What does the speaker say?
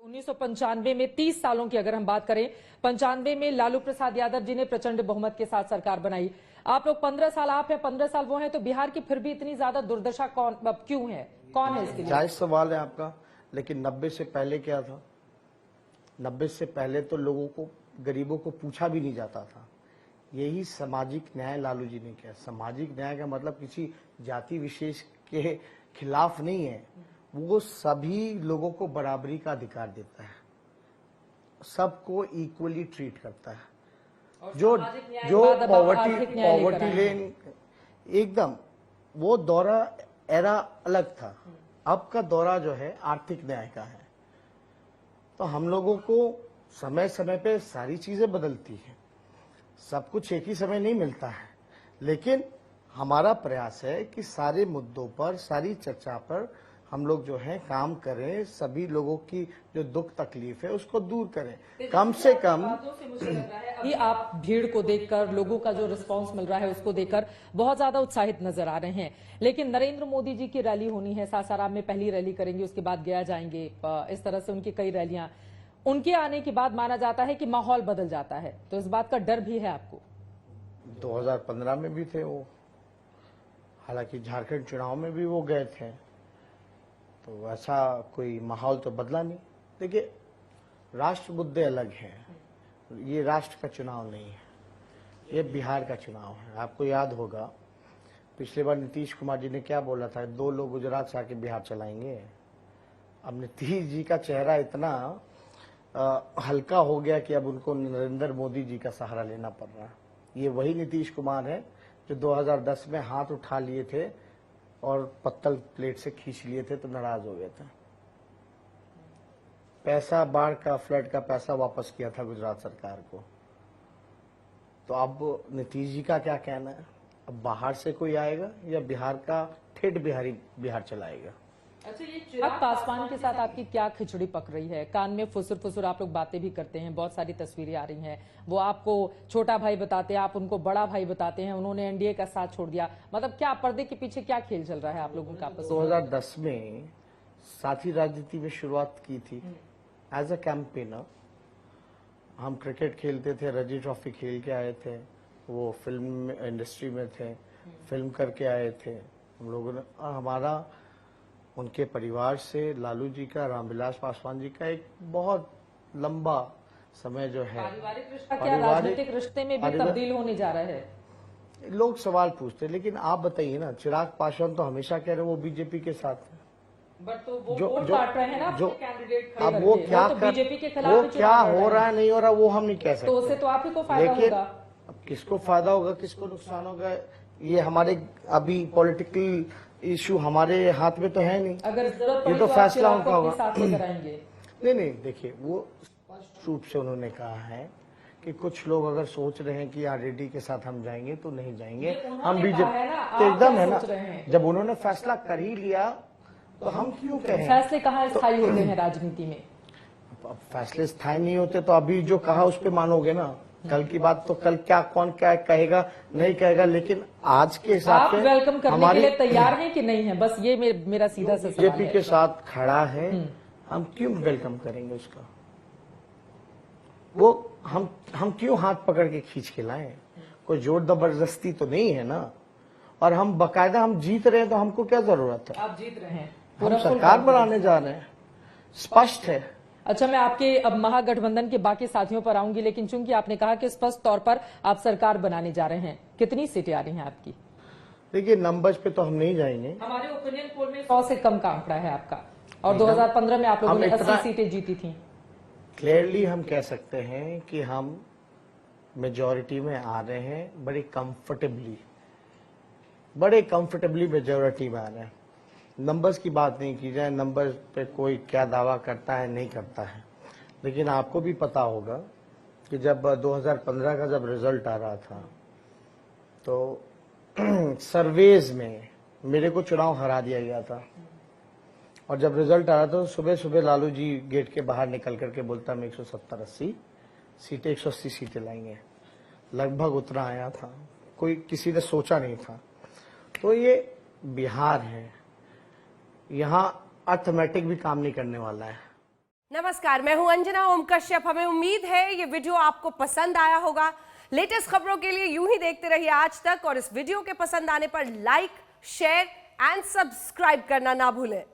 1995 में 30 सालों की अगर हम बात करें, 95 में लालू प्रसाद यादव जी ने प्रचंड बहुमत के साथ सरकार बनाई। आप लोग 15 साल आप हैं, 15 साल वो हैं, तो बिहार की फिर भी इतनी ज्यादा दुर्दशा क्यों है? कौन है इसके लिए? जायज सवाल है आपका, लेकिन 90 से पहले क्या था? 90 से पहले तो लोगों को, गरीबों को पूछा भी नहीं जाता था। यही सामाजिक न्याय लालू जी ने किया। सामाजिक न्याय का मतलब किसी जाति विशेष के खिलाफ नहीं है, वो सभी लोगों को बराबरी का अधिकार देता है, सबको इक्वली ट्रीट करता है। जो पॉवर्टी लेन एकदम, वो दौरा एरा अलग था। अब का दौरा जो है आर्थिक न्याय का है। तो हम लोगों को समय समय पे सारी चीजें बदलती हैं, सब कुछ एक ही समय नहीं मिलता है, लेकिन हमारा प्रयास है कि सारे मुद्दों पर, सारी चर्चा पर हम लोग जो है काम करें, सभी लोगों की जो दुख तकलीफ है उसको दूर करें। कम से कम ये आप भीड़ को देखकर, लोगों का जो रिस्पांस मिल रहा है उसको देखकर बहुत ज्यादा उत्साहित नजर आ रहे हैं, लेकिन नरेंद्र मोदी जी की रैली होनी है, सासाराम में पहली रैली करेंगे, उसके बाद गया जाएंगे, इस तरह से उनकी कई रैलियां, उनके आने के बाद माना जाता है कि माहौल बदल जाता है, तो इस बात का डर भी है आपको? 2015 में भी थे वो, हालांकि झारखंड चुनाव में भी वो गए थे, तो ऐसा कोई माहौल तो बदला नहीं। देखिए, राष्ट्र मुद्दे अलग हैं, ये राष्ट्र का चुनाव नहीं है, ये बिहार का चुनाव है। आपको याद होगा पिछले बार नीतीश कुमार जी ने क्या बोला था, 2 लोग गुजरात से आके बिहार चलाएंगे। अब नीतीश जी का चेहरा इतना हल्का हो गया कि अब उनको नरेंद्र मोदी जी का सहारा लेना पड़ रहा है। ये वही नीतीश कुमार है जो 2010 में हाथ उठा लिए थे और पत्तल प्लेट से खींच लिए थे तो नाराज हो गए थे। पैसा, बाढ़ का, फ्लड का पैसा वापस किया था गुजरात सरकार को। तो अब नीतीश जी का क्या कहना है? अब बाहर से कोई आएगा या बिहार का ठेठ बिहारी बिहार चलाएगा? अच्छा, ये चिराग पासवान के साथ आपकी क्या खिचड़ी पक रही है? कान में फुसुर फुसुर आप लोग बातें भी करते हैं, बहुत सारी तस्वीरें आ रही हैं, वो आपको छोटा भाई बताते हैं, आप उनको बड़ा भाई बताते हैं, उन्होंने एनडीए का साथ छोड़ दिया, मतलब क्या पर्दे के पीछे क्या खेल चल रहा है आप लोगों का आपस में? 2010 में साथी राजनीति में शुरुआत की थी एज अ कैंपेनर। हम क्रिकेट खेलते थे, रणजी ट्रॉफी खेल के आए थे, वो फिल्म इंडस्ट्री में थे, फिल्म करके आए थे हम लोगों ने। हमारा उनके परिवार से, लालू जी का, रामविलास पासवान जी का एक बहुत लंबा समय जो है, पारिवारिक रिश्ता क्या राजनीतिक रिश्ते में भी तब्दील होने जा रहा है? लोग सवाल पूछते हैं, लेकिन आप बताइए ना, चिराग पासवान तो हमेशा कह रहे वो बीजेपी के साथ है, बट तो वो वोट काट रहे हैं ना अपने कैंडिडेट खड़े अब वो करके, क्या तो बीजेपी के खिलाफ वो क्या हो रहा है, नहीं हो रहा, वो हम नहीं कह सकते। तो उससे तो आप ही को फायदा लेकिन होगा। अब किसको फायदा होगा, किसको नुकसान होगा, ये हमारे अभी पॉलिटिकल इशू हमारे हाथ में तो है नहीं। अगर जरूरत ये तो फैसला उनका होगा। साथ में कराएंगे। नहीं, देखिए, वो स्पष्ट रूप से उन्होंने कहा है कि कुछ लोग अगर सोच रहे हैं कि आरजेडी के साथ हम जाएंगे तो नहीं जाएंगे, हम बीजेपी तो एकदम है ना। जब उन्होंने फैसला कर ही लिया तो हम क्यों कहें? फैसले कहाँ स्थायी होते हैं राजनीति में? अब फैसले स्थायी नहीं होते तो अभी जो कहा उस पर मानोगे ना। कल की बात तो कल क्या, कौन क्या कहेगा नहीं कहेगा, लेकिन आज के हिसाब से वेलकम करने के लिए तैयार हैं कि नहीं है? बस ये मेरा सीधा सा सवाल है। बीजेपी के साथ खड़ा है, हम क्यों वेलकम करेंगे उसका? वो हम क्यों हाथ पकड़ के खींच के लाएं? कोई जोर जबरदस्ती तो नहीं है ना। और हम बकायदा हम जीत रहे हैं तो हमको क्या जरूरत है? आप जीत रहे हैं, हम सरकार बनाने जा रहे हैं, स्पष्ट है। अच्छा, मैं आपके अब महागठबंधन के बाकी साथियों पर आऊंगी, लेकिन चूंकि आपने कहा कि स्पष्ट तौर पर आप सरकार बनाने जा रहे हैं, कितनी सीटें आ रही हैं आपकी? देखिए, नंबर्स पे तो हम नहीं जाएंगे। हमारे ओपिनियन पोल में 100 से कम का आंकड़ा है आपका, और 2015 में आप लोगों ने 80 सीटें जीती थी। क्लियरली हम कह सकते हैं कि हम मेजॉरिटी में आ रहे हैं, बड़े कंफर्टेबली मेजॉरिटी में आ रहे हैं। नंबर्स की बात नहीं की जाए, नंबर्स पे कोई क्या दावा करता है नहीं करता है, लेकिन आपको भी पता होगा कि जब 2015 का जब रिजल्ट आ रहा था तो सर्वेज में मेरे को चुनाव हरा दिया गया था, और जब रिजल्ट आ रहा था तो सुबह सुबह लालू जी गेट के बाहर निकल करके बोलता हम 170-80 सीटें, 180 सीटें लाएंगे। लगभग उतना आया था, कोई किसी ने सोचा नहीं था। तो ये बिहार है, यहाँ अर्थमेटिक भी काम नहीं करने वाला है। नमस्कार, मैं हूं अंजना ओम कश्यप। हमें उम्मीद है ये वीडियो आपको पसंद आया होगा। लेटेस्ट खबरों के लिए यूं ही देखते रहिए आज तक, और इस वीडियो के पसंद आने पर लाइक, शेयर एंड सब्सक्राइब करना ना भूलें।